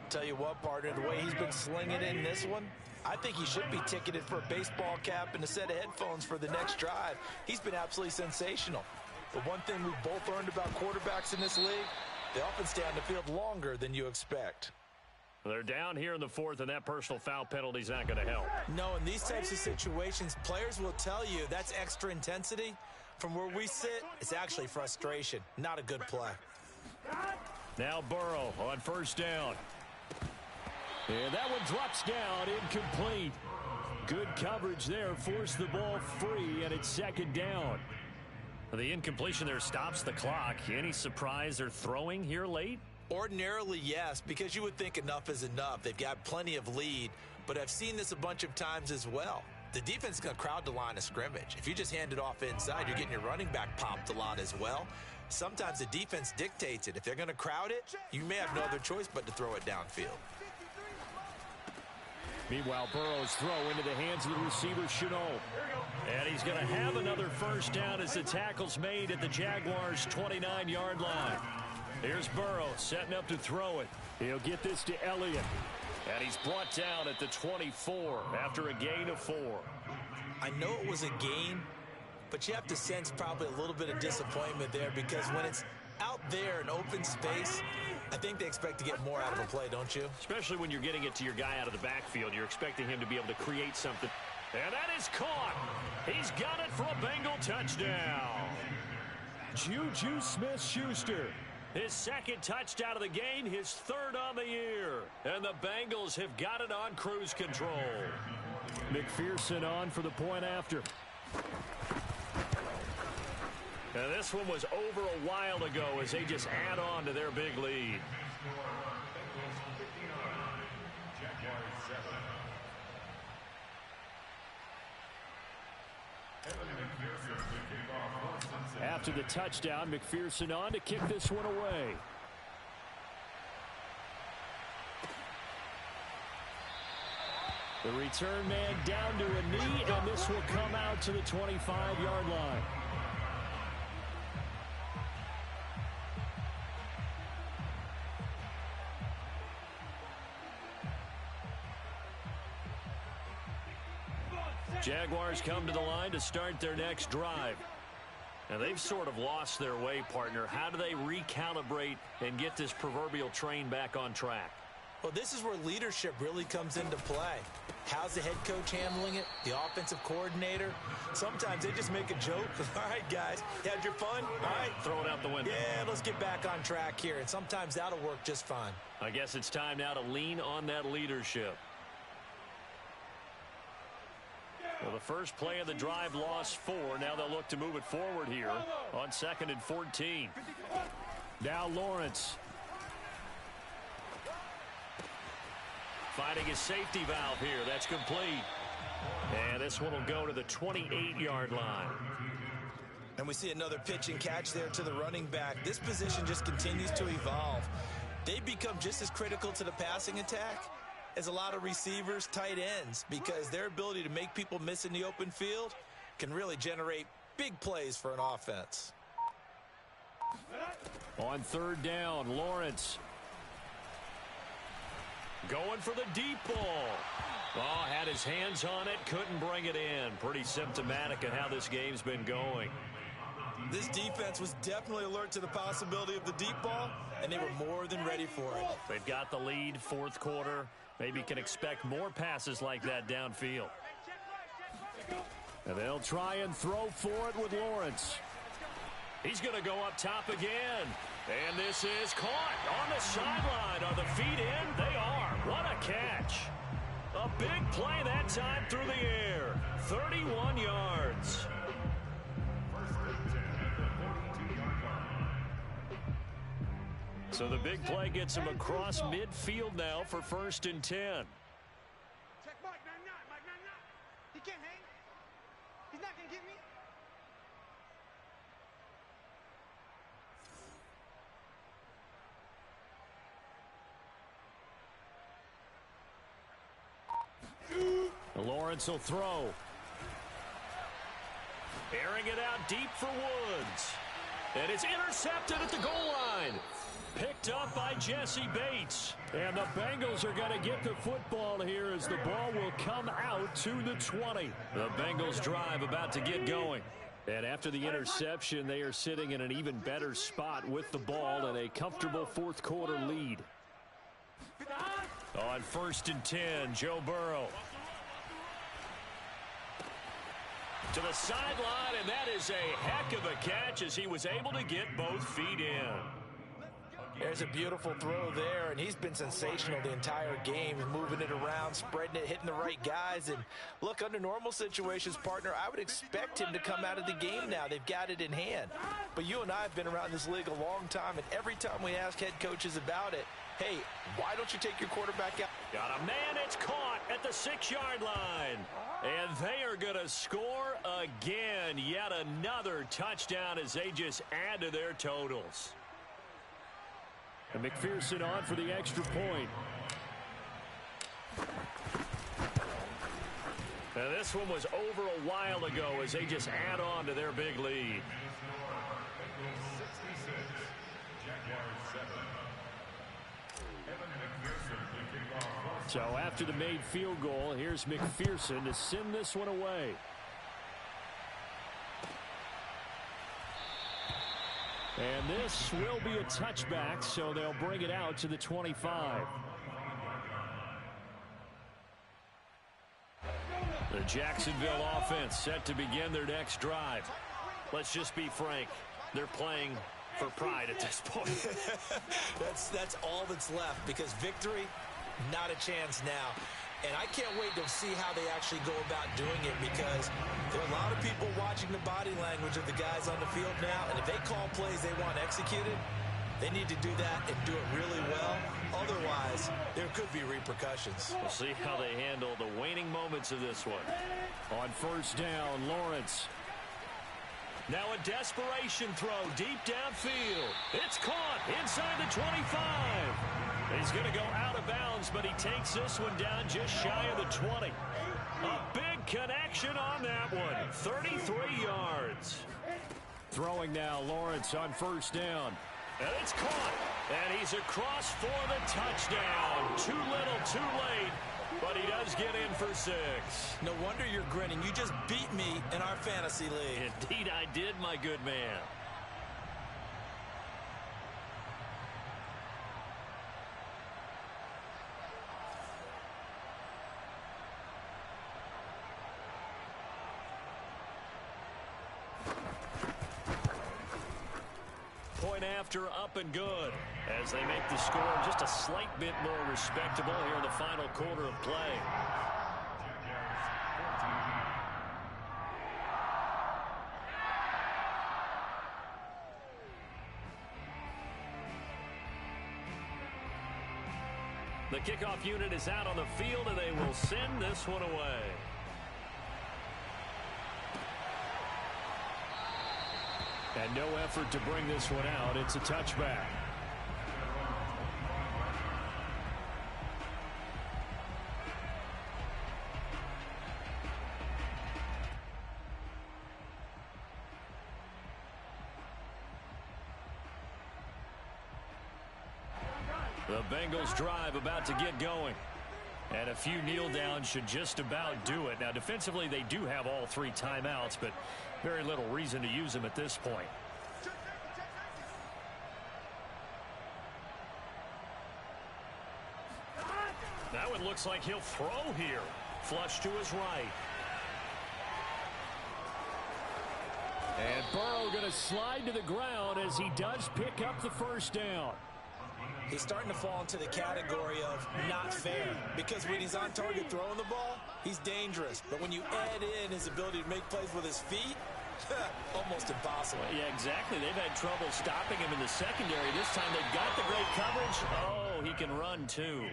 Tell you what, partner, the way he's been slinging in this one, I think he should be ticketed for a baseball cap and a set of headphones for the next drive. He's been absolutely sensational. But one thing we've both learned about quarterbacks in this league, they often stay on the field longer than you expect. They're down here in the 4th, and that personal foul penalty is not going to help. No, in these types of situations, players will tell you that's extra intensity. From where we sit, it's actually frustration. Not a good play. Now Burrow on 1st down. And that one drops down, incomplete. Good coverage there, forced the ball free, and it's 2nd down. The incompletion there stops the clock. Any surprise they're throwing here late? Ordinarily, yes, because you would think enough is enough. They've got plenty of lead, but I've seen this a bunch of times as well. The defense is going to crowd the line of scrimmage. If you just hand it off inside, you're getting your running back popped a lot as well. Sometimes the defense dictates it. If they're going to crowd it, you may have no other choice but to throw it downfield. Meanwhile, Burrow's throw into the hands of the receiver, Chenault. And he's going to have another 1st down as the tackle's made at the Jaguars' 29-yard line. Here's Burrow setting up to throw it. He'll get this to Elliott. And he's brought down at the 24 after a gain of 4. I know it was a gain, but you have to sense probably a little bit of disappointment there because when it's out there in open space, I think they expect to get more out of a play, don't you? Especially when you're getting it to your guy out of the backfield. You're expecting him to be able to create something. And that is caught. He's got it for a Bengal touchdown. Juju Smith-Schuster. His 2nd touchdown of the game, his 3rd on the year. And the Bengals have got it on cruise control. McPherson on for the point after. And this one was over a while ago as they just add on to their big lead. After the touchdown, McPherson on to kick this one away. The return man down to a knee, and this will come out to the 25-yard line. Jaguars come to the line to start their next drive. Now, they've sort of lost their way, partner. How do they recalibrate and get this proverbial train back on track? Well, this is where leadership really comes into play. How's the head coach handling it? The offensive coordinator? Sometimes they just make a joke. All right, guys, you had your fun? All right. Throw it out the window. Yeah, let's get back on track here. And sometimes that'll work just fine. I guess it's time now to lean on that leadership. Well, the first play of the drive lost 4. Now they'll look to move it forward here on 2nd and 14. Now Lawrence. Finding his safety valve here. That's complete. And this one will go to the 28-yard line. And we see another pitch and catch there to the running back. This position just continues to evolve. They become just as critical to the passing attack as a lot of receivers, tight ends, because their ability to make people miss in the open field can really generate big plays for an offense. On 3rd down, Lawrence. Going for the deep ball. Oh, had his hands on it, couldn't bring it in. Pretty symptomatic of how this game's been going. This defense was definitely alert to the possibility of the deep ball, and they were more than ready for it. They've got the lead, 4th quarter. Maybe can expect more passes like that downfield. And they'll try and throw for it with Lawrence. He's going to go up top again. And this is caught on the sideline. Are the feet in? They are. What a catch. A big play that time through the air. 31 yards. So the big play gets him across midfield now for 1st and 10. Check Mike, Mike, He can't hang. He's not going to get me. Lawrence will throw. Airing it out deep for Woods. And it's intercepted at the goal line. Picked up by Jesse Bates. And the Bengals are going to get the football here as the ball will come out to the 20. The Bengals drive about to get going. And after the interception, they are sitting in an even better spot with the ball and a comfortable 4th quarter lead. On 1st and 10, Joe Burrow. To the sideline, and that is a heck of a catch as he was able to get both feet in. There's a beautiful throw there, and he's been sensational the entire game, moving it around, spreading it, hitting the right guys. And look, under normal situations, partner, I would expect him to come out of the game now. They've got it in hand. But you and I have been around this league a long time, and every time we ask head coaches about it, hey, why don't you take your quarterback out? Got a man, it's caught at the 6-yard line. And they are going to score again. Yet another touchdown as they just add to their totals. And McPherson on for the extra point. Now this one was over a while ago as they just add on to their big lead. So after the made field goal, here's McPherson to send this one away. And this will be a touchback, so they'll bring it out to the 25. The Jacksonville offense set to begin their next drive. Let's just be frank. They're playing for pride at this point. That's all that's left, because victory, not a chance now. And I can't wait to see how they actually go about doing it, because there are a lot of people watching the body language of the guys on the field now, and if they call plays they want executed, they need to do that and do it really well. Otherwise, there could be repercussions. We'll see how they handle the waning moments of this one. On 1st down, Lawrence. Now a desperation throw deep downfield. It's caught inside the 25. He's going to go out of bounds, but he takes this one down just shy of the 20. A big connection on that one. 33 yards. Throwing now, Lawrence on 1st down. And it's caught. And he's across for the touchdown. Too little, too late. But he does get in for 6. No wonder you're grinning. You just beat me in our fantasy league. Indeed I did, my good man. Point after, up and good, as they make the score just a slight bit more respectable here in the final quarter of play. The kickoff unit is out on the field, and they will send this one away. And no effort to bring this one out. It's a touchback. The Bengals drive about to get going. And a few kneel downs should just about do it. Now, defensively, they do have all 3 timeouts, but very little reason to use them at this point. That one looks like he'll throw here. Flush to his right. And Burrow going to slide to the ground as he does pick up the first down. He's starting to fall into the category of not fair, because when he's on target throwing the ball, he's dangerous. But when you add in his ability to make plays with his feet, almost impossible. Yeah, exactly. They've had trouble stopping him in the secondary. This time they've got the great coverage. Oh, he can run too.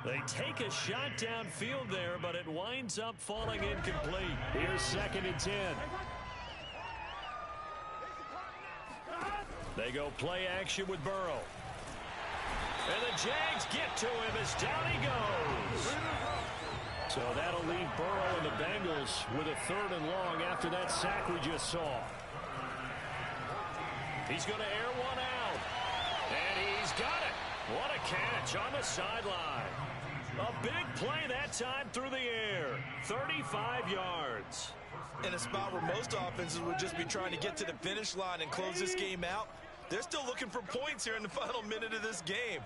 They take a shot downfield there, but it winds up falling incomplete. Here's 2nd and 10. They go play action with Burrow. And the Jags get to him as down he goes. So that'll leave Burrow and the Bengals with a 3rd and long after that sack we just saw. He's going to air one out. And he's got it. What a catch on the sideline. A big play that time through the air. 35 yards. In a spot where most offenses would just be trying to get to the finish line and close this game out, they're still looking for points here in the final minute of this game.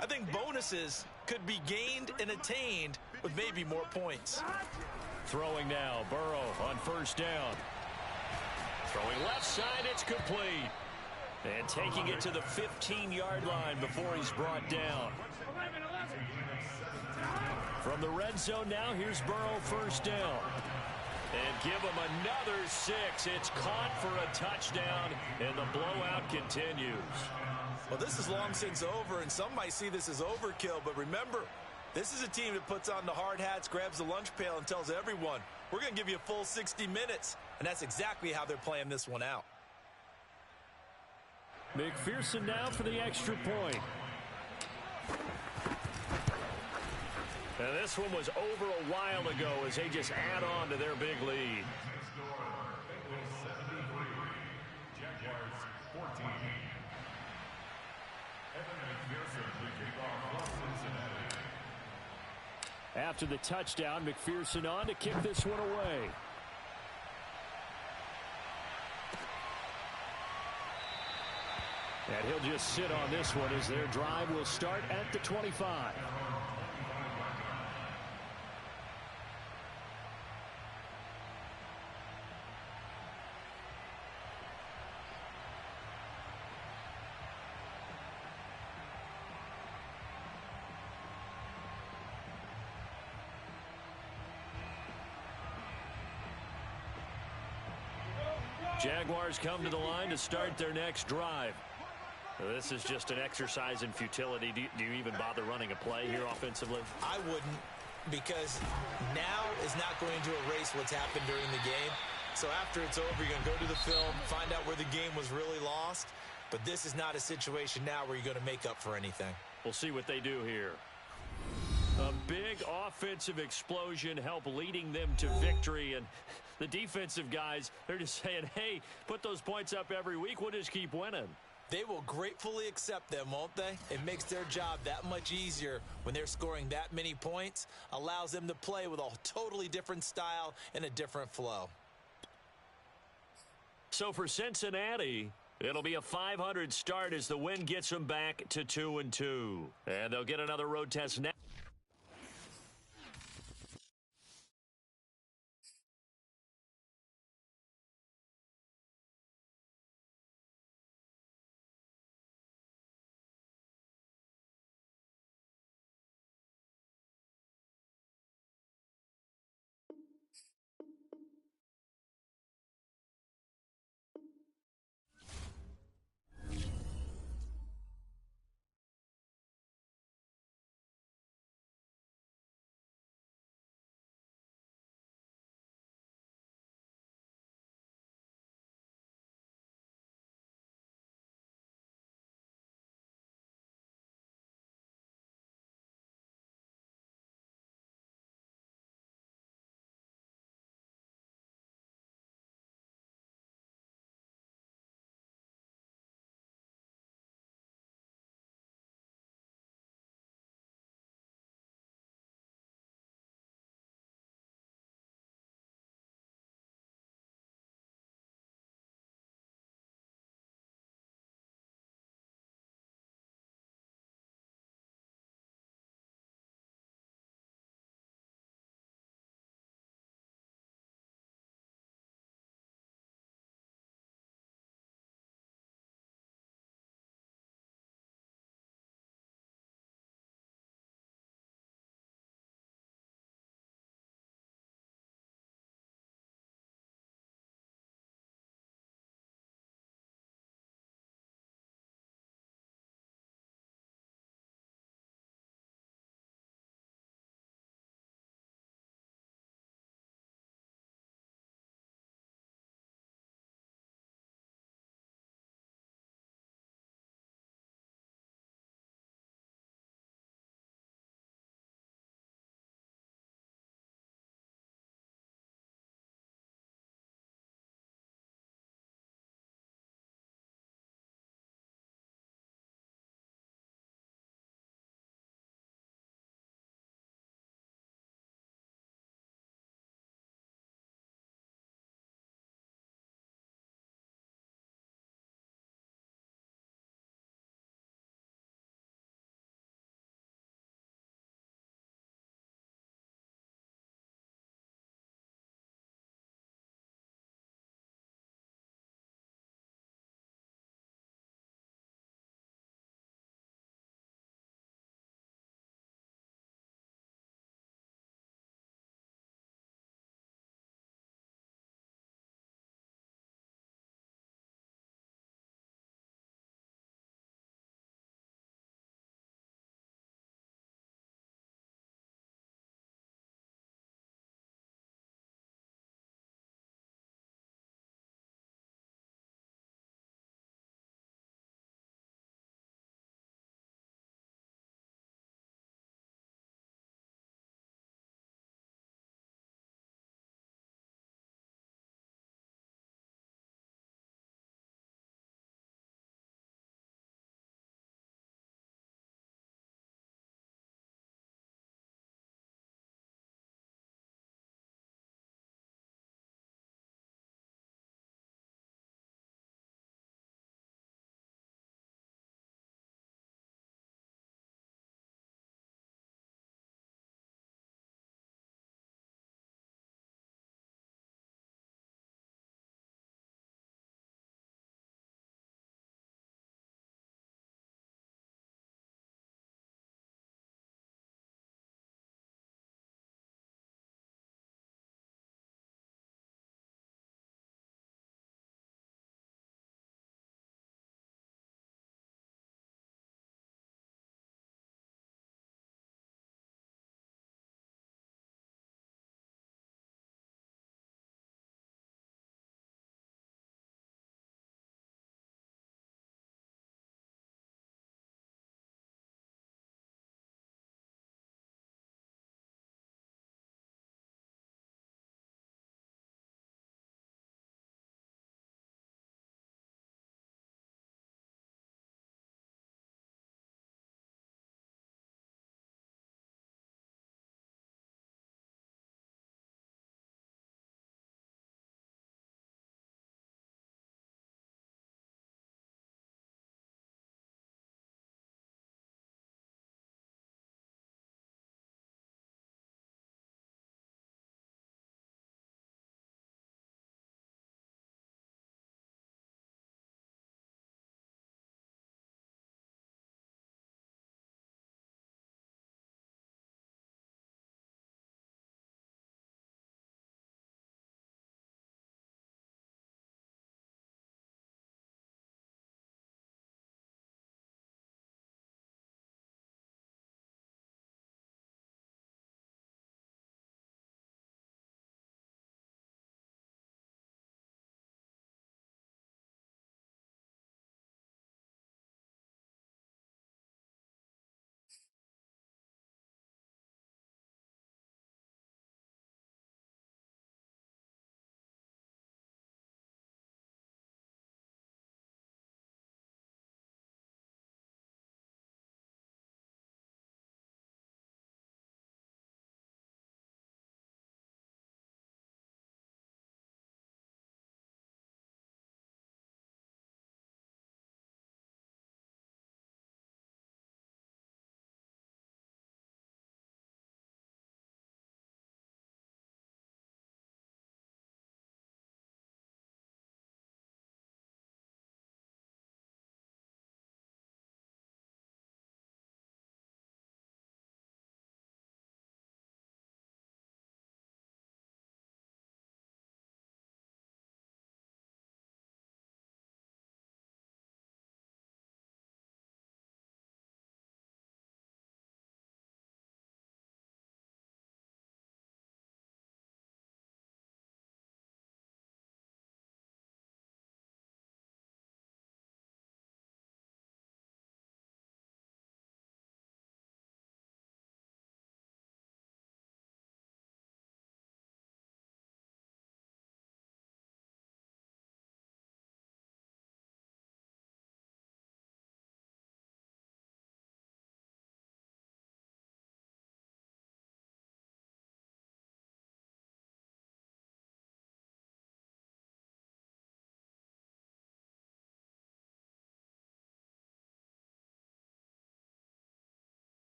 I think bonuses could be gained and attained with maybe more points. Throwing now, Burrow on 1st down. Throwing left side, it's complete. And taking it to the 15-yard line before he's brought down. From the red zone now, here's Burrow 1st down. And give him another 6. It's caught for a touchdown, and the blowout continues. Well, this is long since over, and some might see this as overkill. But remember, this is a team that puts on the hard hats, grabs the lunch pail, and tells everyone, we're going to give you a full 60 minutes. And that's exactly how they're playing this one out. McPherson now for the extra point. And this one was over a while ago as they just add on to their big lead. After the touchdown, McPherson on to kick this one away. And he'll just sit on this one as their drive will start at the 25. Jaguars come to the line to start their next drive. This is just an exercise in futility. Do you even bother running a play here offensively? I wouldn't, because now is not going to erase what's happened during the game. So after it's over, you're going to go to the film, find out where the game was really lost. But this is not a situation now where you're going to make up for anything. We'll see what they do here. A big offensive explosion help leading them to victory. And the defensive guys, they're just saying, hey, put those points up every week. We'll just keep winning. They will gratefully accept them, won't they? It makes their job that much easier when they're scoring that many points, allows them to play with a totally different style and a different flow. So for Cincinnati, it'll be a .500 start as the win gets them back to 2-2. And they'll get another road test next.